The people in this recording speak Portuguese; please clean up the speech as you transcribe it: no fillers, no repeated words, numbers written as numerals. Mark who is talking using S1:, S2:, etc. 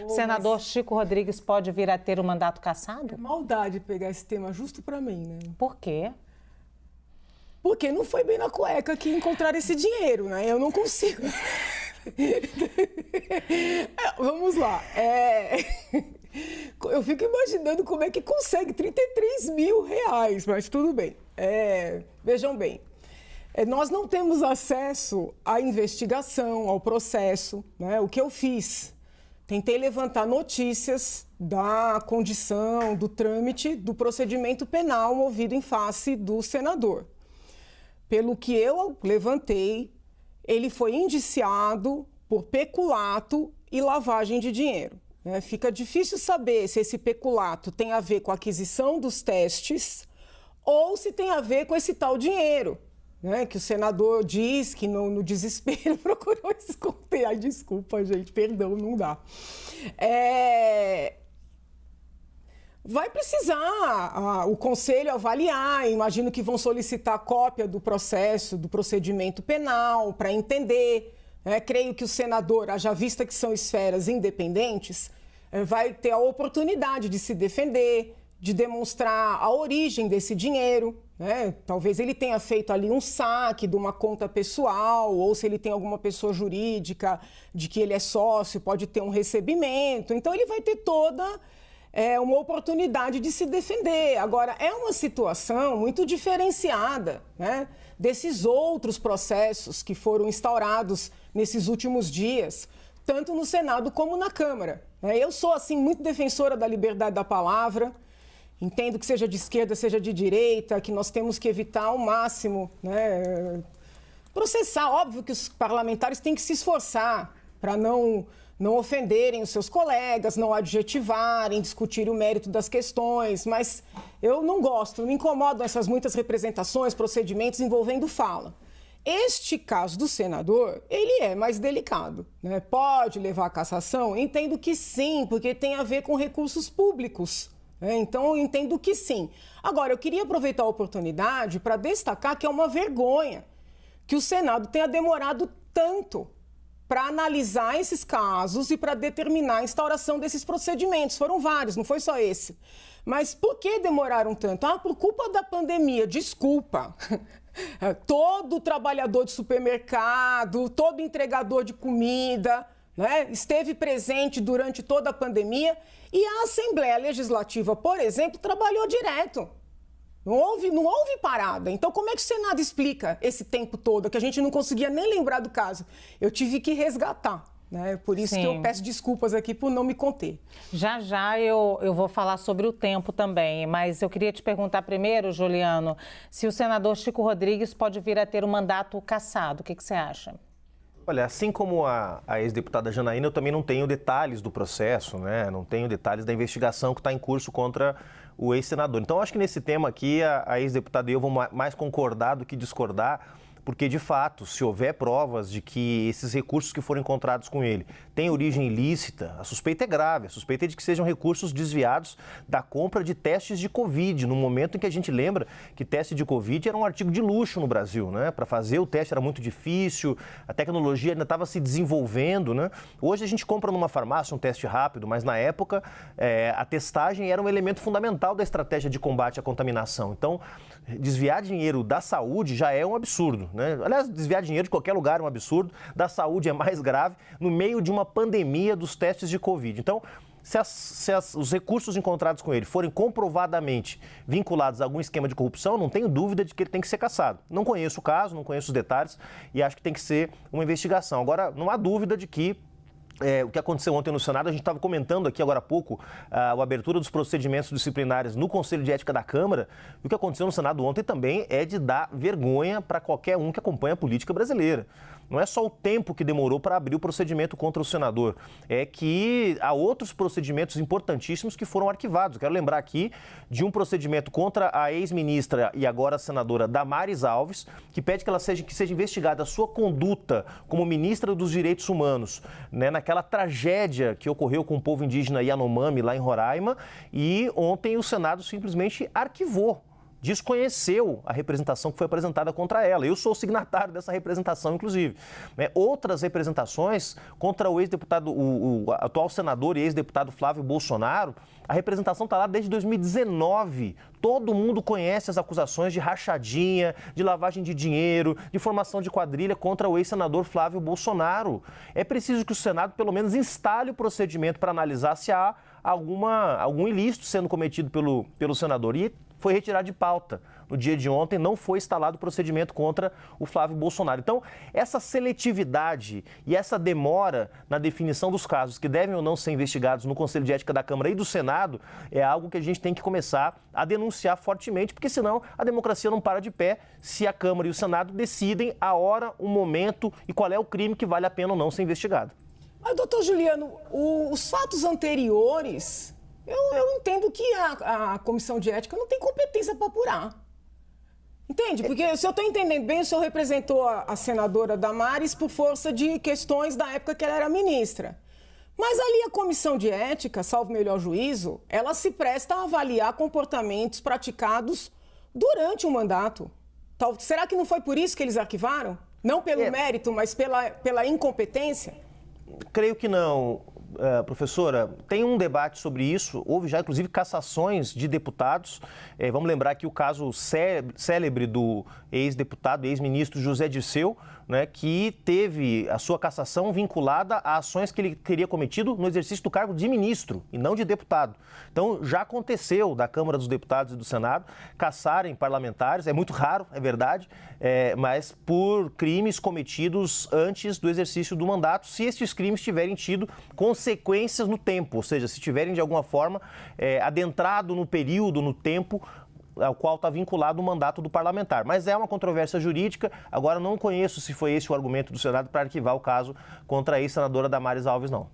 S1: senador Chico Rodrigues pode vir a ter o mandato cassado?
S2: É maldade pegar esse tema justo para mim, né?
S1: Por quê?
S2: Porque não foi bem na cueca que encontraram esse dinheiro, né? Eu não consigo. Vamos lá. Eu fico imaginando como é que consegue 33 mil reais, mas tudo bem. Vejam bem, nós não temos acesso à investigação, ao processo, né? O que eu fiz? Tentei levantar notícias da condição, do trâmite, do procedimento penal movido em face do senador. Pelo que eu levantei, ele foi indiciado por peculato e lavagem de dinheiro. Fica difícil saber se esse peculato tem a ver com a aquisição dos testes ou se tem a ver com esse tal dinheiro, né? Que o senador diz que no desespero procurou esconder. Ai, desculpa, gente, perdão, não dá. Vai precisar o conselho avaliar, imagino que vão solicitar cópia do processo, do procedimento penal, para entender. Creio que o senador, haja vista que são esferas independentes, vai ter a oportunidade de se defender, de demonstrar a origem desse dinheiro. Talvez ele tenha feito ali um saque de uma conta pessoal, ou se ele tem alguma pessoa jurídica de que ele é sócio, pode ter um recebimento. Então ele vai ter toda uma oportunidade de se defender. Agora, é uma situação muito diferenciada, né, desses outros processos que foram instaurados nesses últimos dias, tanto no Senado como na Câmara. Eu sou, assim, muito defensora da liberdade da palavra, entendo que seja de esquerda, seja de direita, que nós temos que evitar ao máximo, né, processar. Óbvio que os parlamentares têm que se esforçar para não ofenderem os seus colegas, não adjetivarem, discutirem o mérito das questões, mas eu não gosto, me incomodam essas muitas representações, procedimentos envolvendo fala. Este caso do senador, ele é mais delicado, né? Pode levar à cassação? Entendo que sim, porque tem a ver com recursos públicos, né? Então, eu entendo que sim. Agora, eu queria aproveitar a oportunidade para destacar que é uma vergonha que o Senado tenha demorado tanto para analisar esses casos e para determinar a instauração desses procedimentos. Foram vários, não foi só esse. Mas por que demoraram tanto? Por culpa da pandemia, desculpa. Todo trabalhador de supermercado, todo entregador de comida, né, esteve presente durante toda a pandemia e a Assembleia Legislativa, por exemplo, trabalhou direto. Não houve parada. Então, como é que o Senado explica esse tempo todo, que a gente não conseguia nem lembrar do caso? Eu tive que resgatar, né? Por isso que eu peço desculpas aqui por não me conter.
S1: Já eu vou falar sobre o tempo também, mas eu queria te perguntar primeiro, Juliano, se o senador Chico Rodrigues pode vir a ter o mandato cassado. O que você acha?
S3: Olha, assim como a ex-deputada Janaína, eu também não tenho detalhes do processo, né? Não tenho detalhes da investigação que está em curso contra o ex-senador. Então, acho que nesse tema aqui, a ex-deputada e eu vamos mais concordar do que discordar, porque, de fato, se houver provas de que esses recursos que foram encontrados com ele têm origem ilícita, a suspeita é grave. A suspeita é de que sejam recursos desviados da compra de testes de Covid, no momento em que a gente lembra que teste de Covid era um artigo de luxo no Brasil, né? Para fazer o teste era muito difícil, a tecnologia ainda estava se desenvolvendo, né? Hoje a gente compra numa farmácia um teste rápido, mas na época a testagem era um elemento fundamental da estratégia de combate à contaminação. Então, desviar dinheiro da saúde já é um absurdo, né? Aliás, desviar dinheiro de qualquer lugar é um absurdo, da saúde é mais grave, no meio de uma pandemia dos testes de Covid. Então, se os recursos encontrados com ele forem comprovadamente vinculados a algum esquema de corrupção, não tenho dúvida de que ele tem que ser cassado. Não conheço o caso, não conheço os detalhes e acho que tem que ser uma investigação. Agora, não há dúvida de que o que aconteceu ontem no Senado, a gente estava comentando aqui agora há pouco a abertura dos procedimentos disciplinares no Conselho de Ética da Câmara. E o que aconteceu no Senado ontem também é de dar vergonha para qualquer um que acompanha a política brasileira. Não é só o tempo que demorou para abrir o procedimento contra o senador, é que há outros procedimentos importantíssimos que foram arquivados. Quero lembrar aqui de um procedimento contra a ex-ministra e agora senadora Damares Alves, que pede que seja investigada a sua conduta como ministra dos Direitos Humanos, né, naquela tragédia que ocorreu com o povo indígena Yanomami, lá em Roraima, e ontem o Senado simplesmente arquivou desconheceu a representação que foi apresentada contra ela. Eu sou o signatário dessa representação, inclusive. Outras representações contra o ex-deputado, o atual senador e ex-deputado Flávio Bolsonaro, a representação está lá desde 2019. Todo mundo conhece as acusações de rachadinha, de lavagem de dinheiro, de formação de quadrilha contra o ex-senador Flávio Bolsonaro. É preciso que o Senado, pelo menos, instale o procedimento para analisar se há algum ilícito sendo cometido pelo senador. E foi retirado de pauta. No dia de ontem não foi instalado o procedimento contra o Flávio Bolsonaro. Então, essa seletividade e essa demora na definição dos casos que devem ou não ser investigados no Conselho de Ética da Câmara e do Senado é algo que a gente tem que começar a denunciar fortemente, porque senão a democracia não para de pé se a Câmara e o Senado decidem a hora, o momento e qual é o crime que vale a pena ou não ser investigado.
S2: Mas, doutor Juliano, os fatos anteriores, eu entendo que a Comissão de Ética não tem competência para apurar. Entende? Porque, se eu estou entendendo bem, o senhor representou a senadora Damares por força de questões da época que ela era ministra. Mas ali a Comissão de Ética, salvo melhor juízo, ela se presta a avaliar comportamentos praticados durante o mandato. Será que não foi por isso que eles arquivaram? Não pelo mérito, mas pela incompetência?
S3: Creio que não. Professora, tem um debate sobre isso, houve já inclusive cassações de deputados. Vamos lembrar que o caso célebre do ex-deputado, ex-ministro José Dirceu, né, que teve a sua cassação vinculada a ações que ele teria cometido no exercício do cargo de ministro e não de deputado. Então, já aconteceu da Câmara dos Deputados e do Senado cassarem parlamentares, é muito raro, é verdade, mas por crimes cometidos antes do exercício do mandato, se esses crimes tiverem tido consequências no tempo, ou seja, se tiverem de alguma forma adentrado no período, no tempo ao qual está vinculado o mandato do parlamentar. Mas é uma controvérsia jurídica. Agora, não conheço se foi esse o argumento do Senado para arquivar o caso contra a ex-senadora Damares Alves, não.